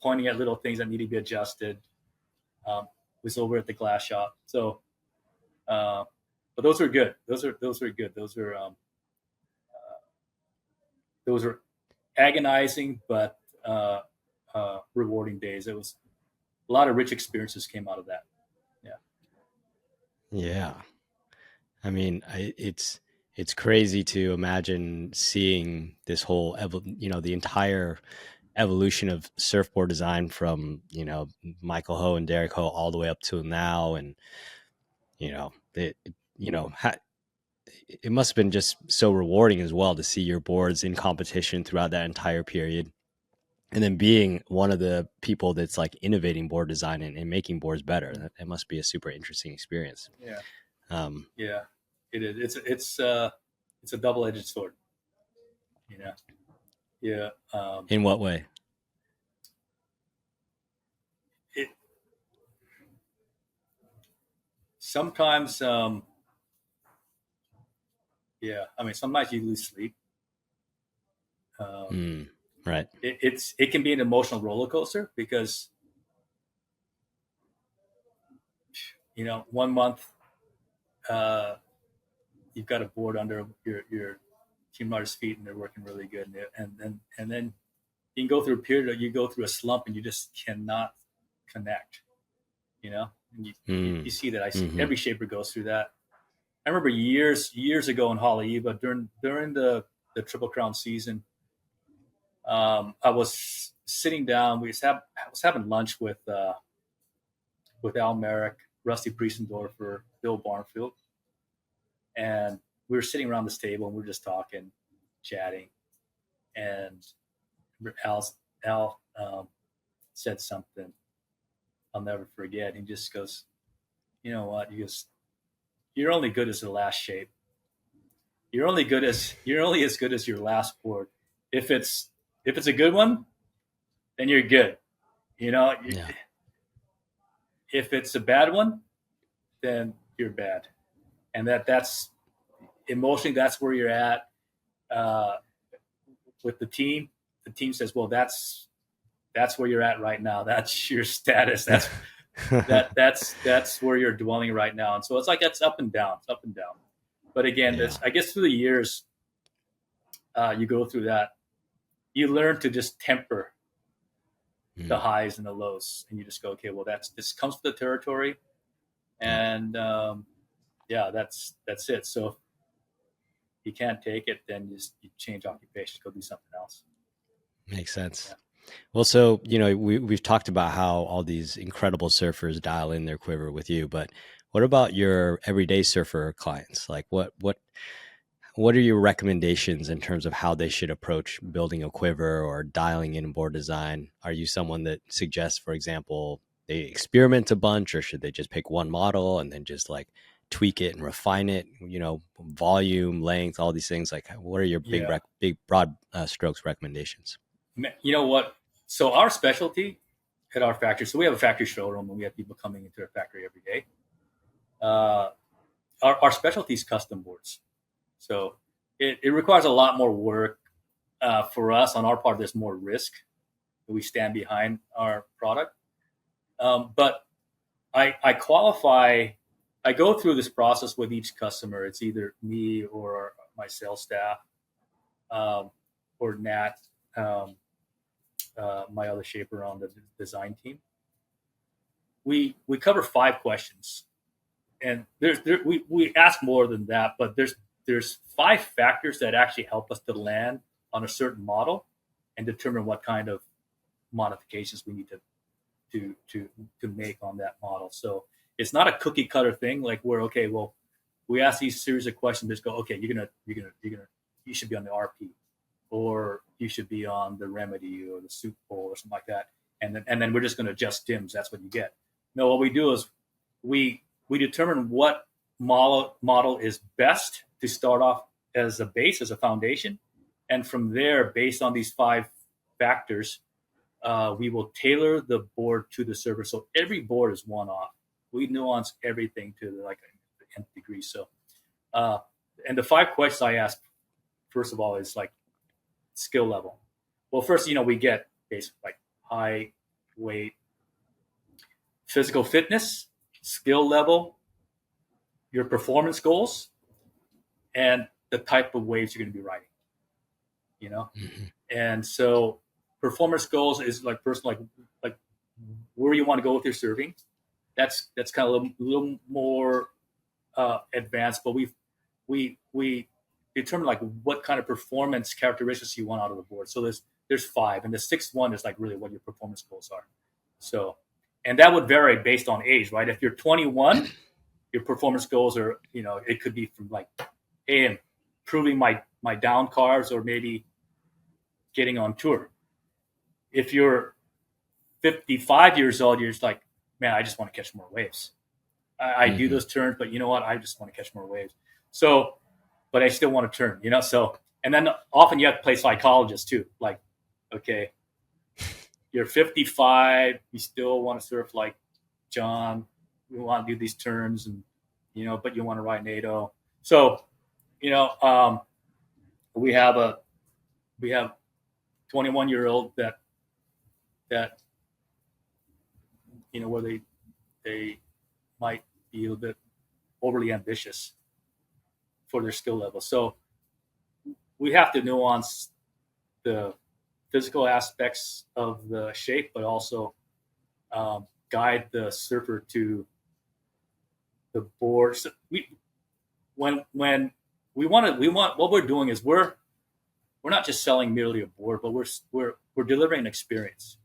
Speaker 1: pointing at little things that need to be adjusted. Was over at the glass shop. So, but those were good. Those were good. Those were agonizing, but rewarding days. It was a lot of rich experiences came out of that. Yeah.
Speaker 2: Yeah. I mean, it's crazy to imagine seeing this whole, the entire evolution of surfboard design from, Michael Ho and Derek Ho all the way up to now. And, it must have been just so rewarding as well to see your boards in competition throughout that entire period. And then being one of the people that's like innovating board design and making boards better. That must be a super interesting experience.
Speaker 1: Yeah.
Speaker 2: Um,
Speaker 1: Yeah. It is. It's a double-edged sword. Yeah.
Speaker 2: in what way?
Speaker 1: It sometimes. Yeah. I mean, sometimes you lose sleep.
Speaker 2: Right.
Speaker 1: It can be an emotional roller coaster because 1 month you've got a board under your team leader's feet and they're working really good, and then you can go through a period or you go through a slump and you just cannot connect. And you see that. I see every shaper goes through that. I remember years ago in Haleiwa during the Triple Crown season. I was sitting down. I was having lunch with Al Merrick, Rusty Priestendorfer, Bill Barnfield, and we were sitting around this table and we were just talking, chatting, and Al said something I'll never forget. He just goes, "You know what? He goes, you're only good as the last shape. You're only as good as your last board. If it's a good one, then you're good.
Speaker 2: Yeah.
Speaker 1: If it's a bad one, then you're bad. And that's emotionally, that's where you're at with the team. The team says, well, that's where you're at right now. That's your status. That's where you're dwelling right now. And so it's like that's up and down. It's up and down. But again, I guess through the years, you go through that. You learn to just temper the highs and the lows, and you just go, okay, well, this comes with the territory, and that's it. So if you can't take it, then you change occupation, go do something else.
Speaker 2: Makes sense. Yeah. Well, so we've talked about how all these incredible surfers dial in their quiver with you, but what about your everyday surfer clients? Like what what are your recommendations in terms of how they should approach building a quiver or dialing in board design? Are you someone that suggests, for example, they experiment a bunch, or should they just pick one model and then just like tweak it and refine it? Volume, length, all these things. Like, what are your big broad strokes recommendations?
Speaker 1: You know what? So our specialty at our factory, so we have a factory showroom and we have people coming into our factory every day. Our specialty is custom boards. So it requires a lot more work for us. On our part, there's more risk. We stand behind our product. But I qualify, I go through this process with each customer. It's either me or my sales staff or Nat, my other shaper on the design team. We cover 5 questions. And we ask more than that, but there's 5 factors that actually help us to land on a certain model and determine what kind of modifications we need to make on that model. So it's not a cookie cutter thing like we ask these series of questions. Just go, okay, you should be on the RP, or you should be on the Remedy or the Soup Bowl or something like that, and then we're just going to adjust dims. That's what you get. No, what we do is we determine what model is best to start off as a base, as a foundation. And from there, based on these 5 factors, we will tailor the board to the surfer. So every board is one-off. We nuance everything to the nth degree. So, and the 5 questions I ask, first of all, is like skill level. Well, first, we get basic like height, weight, physical fitness, skill level, your performance goals, and the type of waves you're going to be riding. Mm-hmm. And so performance goals is like first, like where you want to go with your surfing. That's kind of a little more advanced, but we determine like what kind of performance characteristics you want out of the board. So there's 5, and the 6th one is like really what your performance goals are. So, and that would vary based on age, right? If you're 21, your performance goals are, it could be from like, hey, improving my down cars, or maybe getting on tour. If you're 55 years old, you're just like, man, I just want to catch more waves. I do those turns, but you know what? I just want to catch more waves. So, but I still want to turn, So, and then often you have to play psychologist too. Like, okay, you're 55, you still want to surf like John. You want to do these turns, and but you want to ride NATO. So, we have 21-year-old that where they might be a little bit overly ambitious for their skill level. So we have to nuance the physical aspects of the shape, but also guide the surfer to the board. So when we want what we're doing is we're not just selling merely a board, but we're delivering an experience.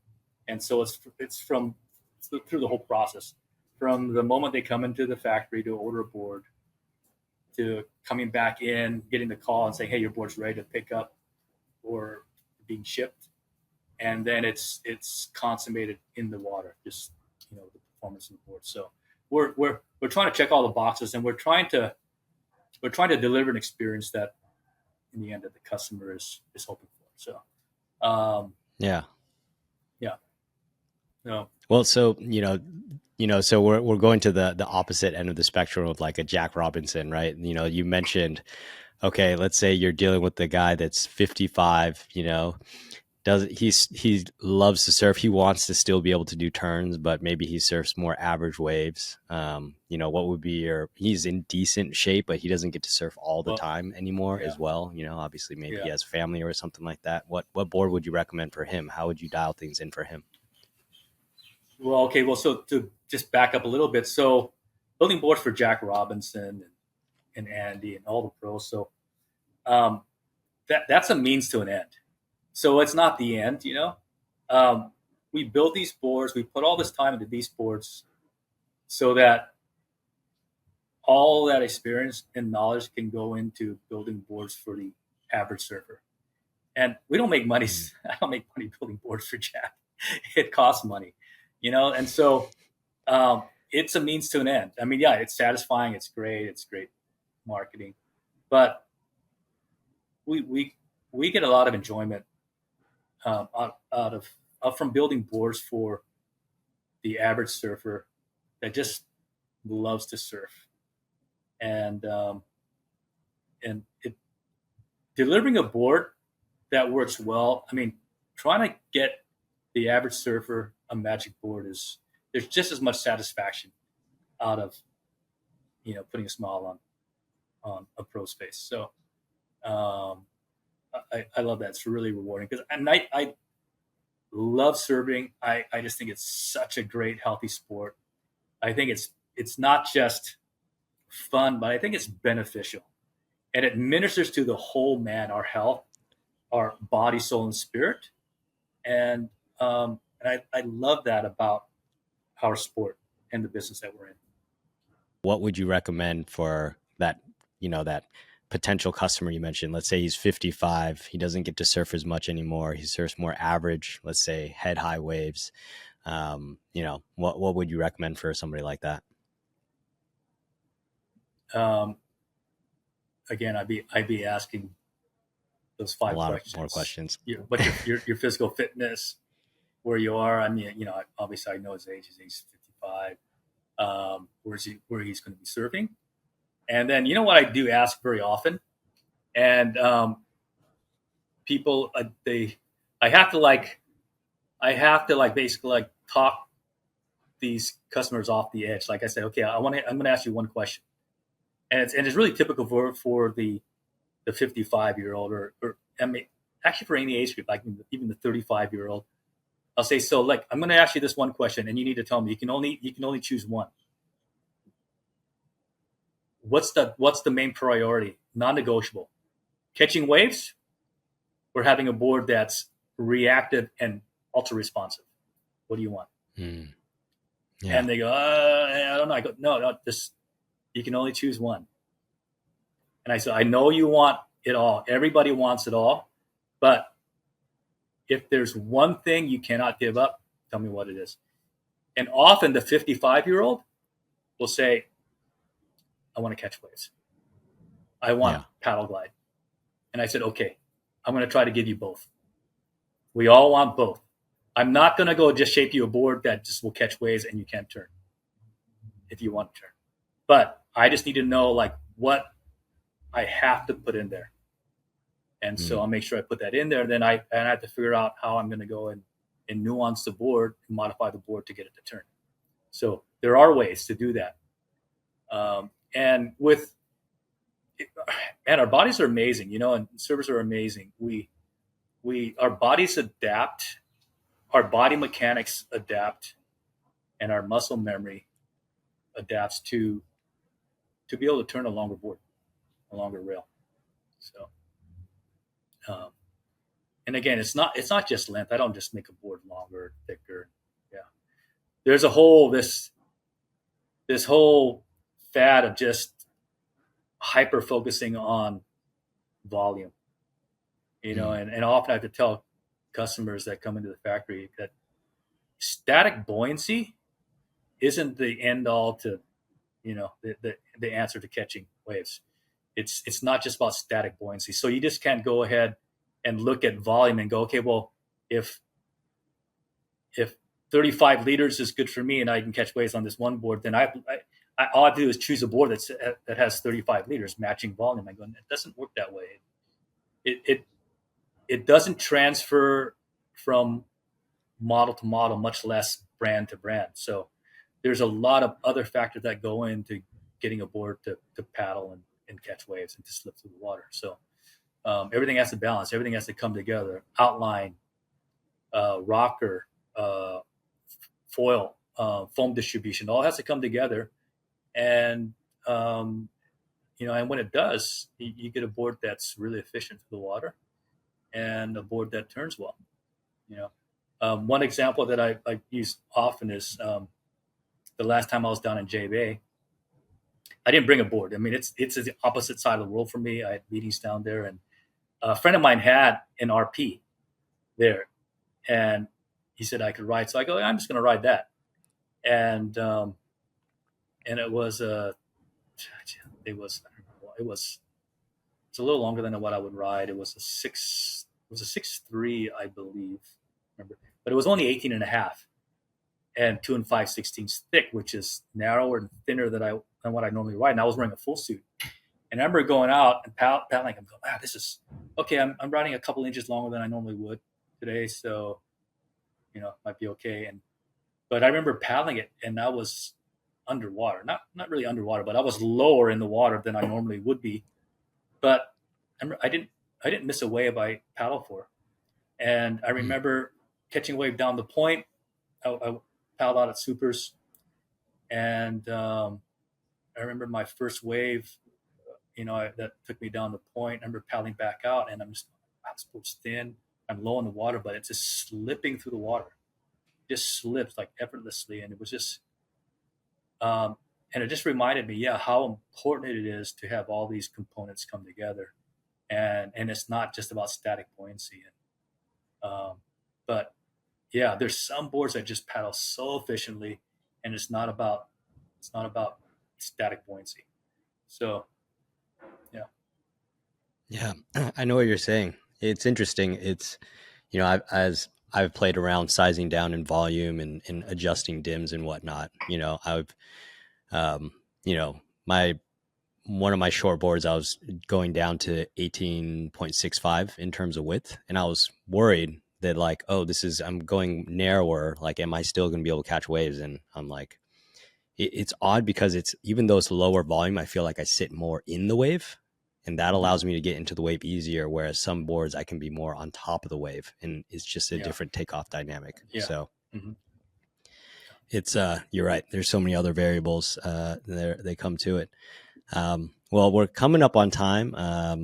Speaker 1: And so it's through the whole process, from the moment they come into the factory to order a board, to coming back in, getting the call and saying, hey, your board's ready to pick up or being shipped. And then it's consummated in the water, just the performance of the board. So we're trying to check all the boxes, and we're trying to deliver an experience that in the end that the customer is hoping for. So yeah. No.
Speaker 2: Well, so so we're going to the opposite end of the spectrum of like a Jack Robinson, right? You mentioned, okay, let's say you're dealing with the guy that's 55, he loves to surf. He wants to still be able to do turns, but maybe he surfs more average waves. What would be he's in decent shape, but he doesn't get to surf all the time anymore as well. Obviously maybe he has family or something like that. What board would you recommend for him? How would you dial things in for him?
Speaker 1: Well, okay. Well, so to just back up a little bit, so building boards for Jack Robinson and Andy and all the pros. So that's a means to an end. So it's not the end, we build these boards. We put all this time into these boards so that all that experience and knowledge can go into building boards for the average surfer. And we don't make money.
Speaker 2: Mm.
Speaker 1: I don't make money building boards for Jack. It costs money, and so it's a means to an end. I mean, yeah, it's satisfying. It's great marketing, but we get a lot of enjoyment out of from building boards for the average surfer that just loves to surf, and it delivering a board that works well. I mean, trying to get the average surfer a magic board there's just as much satisfaction out of putting a smile on a pro's face. So I love that. It's really rewarding because I love surfing. I just think it's such a great healthy sport. I think it's not just fun, but I think it's beneficial, and it ministers to the whole man, our health, our body, soul, and spirit. And I love that about our sport and the business that we're in.
Speaker 2: What would you recommend for that, that potential customer you mentioned? Let's say he's 55, he doesn't get to surf as much anymore. He surfs more average, let's say head high waves. What would you recommend for somebody like that?
Speaker 1: Again, I'd be asking those five questions.
Speaker 2: More questions.
Speaker 1: But your physical fitness, where you are. I mean, obviously I know his age. His age is 55. Where he's going to be surfing, and then what I do ask very often, and people I have to basically talk these customers off the edge. Like I said, okay, I'm going to ask you one question, and it's really typical for the 55-year-old or I mean actually for any age group, like even the 35-year-old. I'll say, so I'm going to ask you this one question, and you need to tell me. You can only choose one. What's the main priority? Non-negotiable. Catching waves, or having a board that's reactive and ultra responsive. What do you want?
Speaker 2: Yeah.
Speaker 1: And they go, I don't know. I go, no, this you can only choose one. And I said, I know you want it all. Everybody wants it all, but if there's one thing you cannot give up, tell me what it is. And often the 55-year-old will say, I want to catch waves. I want paddle glide. And I said, okay, I'm going to try to give you both. We all want both. I'm not going to go just shape you a board that just will catch waves and you can't turn if you want to turn. But I just need to know what I have to put in there. And so I'll make sure I put that in there. Then I have to figure out how I'm going to go and nuance the board and modify the board to get it to turn. So there are ways to do that. And our bodies are amazing, and servers are amazing. Our bodies adapt, our body mechanics adapt, and our muscle memory adapts to be able to turn a longer board, a longer rail. So. And again, it's not just length. I don't just make a board longer, thicker. Yeah, there's a whole this whole fad of just hyper focusing on volume. And often I have to tell customers that come into the factory that static buoyancy isn't the end all to the answer to catching waves. It's not just about static buoyancy. So you just can't go ahead and look at volume and go, okay, well, if 35 liters is good for me and I can catch waves on this one board, then I all I have to do is choose a board that has 35 liters matching volume. I go, it doesn't work that way. It doesn't transfer from model to model, much less brand to brand. So there's a lot of other factors that go into getting a board to paddle and catch waves and to slip through the water. So everything has to balance. Everything has to come together. Outline, rocker, foil, foam distribution, all has to come together. And, and when it does, you get a board that's really efficient for the water and a board that turns well. One example that I use often is the last time I was down in J Bay, I didn't bring a board. I mean, it's the opposite side of the world for me. I had meetings down there, and a friend of mine had an RP there, and he said I could ride. So I go, I'm just going to ride that, and it was it was it's a little longer than what I would ride. It was a 6.3, I believe, remember, but it was only 18 and a half and 2 5/16 thick, which is narrower and thinner than what I normally ride. And I was wearing a full suit. And I remember going out and paddling. I'm going, this is okay. I'm riding a couple inches longer than I normally would today, so might be okay. But I remember paddling it, and I was underwater. Not really underwater, but I was lower in the water than I normally would be. But I didn't miss a wave I paddled for. And I remember catching a wave down the point. I paddled out at Supers, and I remember my first wave, that took me down the point. I remember paddling back out, and I'm supposed thin. I'm low in the water, but it's just slipping through the water. Just slips like effortlessly, and it was just, and it just reminded me, how important it is to have all these components come together, and it's not just about static buoyancy. But there's some boards that just paddle so efficiently, and it's not about static buoyancy. So,
Speaker 2: Yeah, I know what you're saying. It's interesting. It's, as I've played around sizing down in volume and adjusting dims and whatnot, I've, one of my short boards, I was going down to 18.65 in terms of width. And I was worried that like, I'm going narrower. Like, am I still going to be able to catch waves? And I'm like, it's odd because even though it's lower volume, I feel like I sit more in the wave. And that allows me to get into the wave easier. Whereas some boards I can be more on top of the wave, and it's just a different takeoff dynamic.
Speaker 1: Yeah.
Speaker 2: So it's, you're right. There's so many other variables they come to it. Well, we're coming up on time. How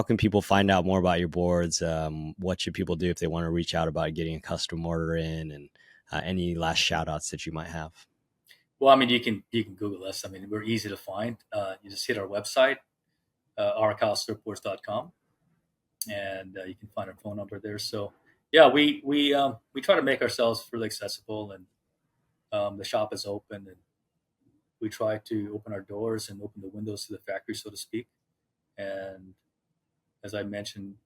Speaker 2: can people find out more about your boards? What should people do if they want to reach out about getting a custom order in, and any last shout outs that you might have?
Speaker 1: Well, I mean, you can Google us. I mean, we're easy to find. You just hit our website, arakawasurfboards.com, and you can find our phone number there. So, we try to make ourselves really accessible, and the shop is open, and we try to open our doors and open the windows to the factory, so to speak. And as I mentioned,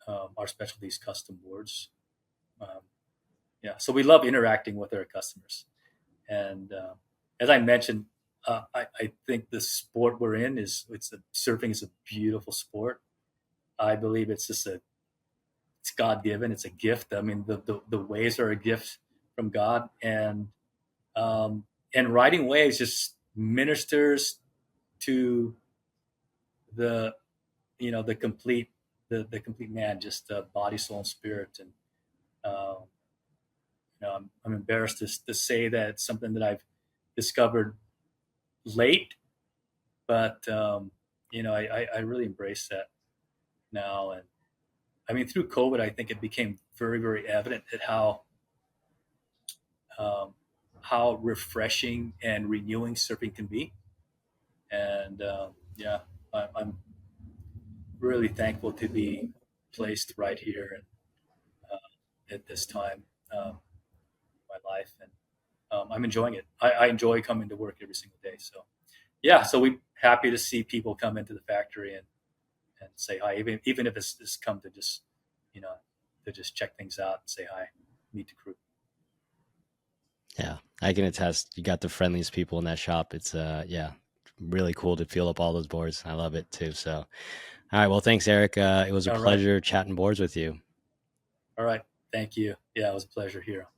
Speaker 1: our specialty is custom boards. So we love interacting with our customers, and as I mentioned, I think the sport we're in surfing is a beautiful sport. I believe it's God given. It's a gift. I mean, the waves are a gift from God, and riding waves just ministers to the complete man, just body, soul, and spirit. And I'm embarrassed to say that it's something that I've discovered late, but I really embrace that now. And I mean, through COVID, I think it became very, very evident at how refreshing and renewing surfing can be. And I'm really thankful to be placed right here at this time in my life, and I'm enjoying it. I enjoy coming to work every single day. So, so we're happy to see people come into the factory and say hi, even if it's just come to just to just check things out and say hi, meet the crew.
Speaker 2: Yeah, I can attest. You got the friendliest people in that shop. It's really cool to feel up all those boards. I love it too. So, all right. Well, thanks, Eric. It was a pleasure chatting boards with you.
Speaker 1: All right. Thank you. Yeah, it was a pleasure here.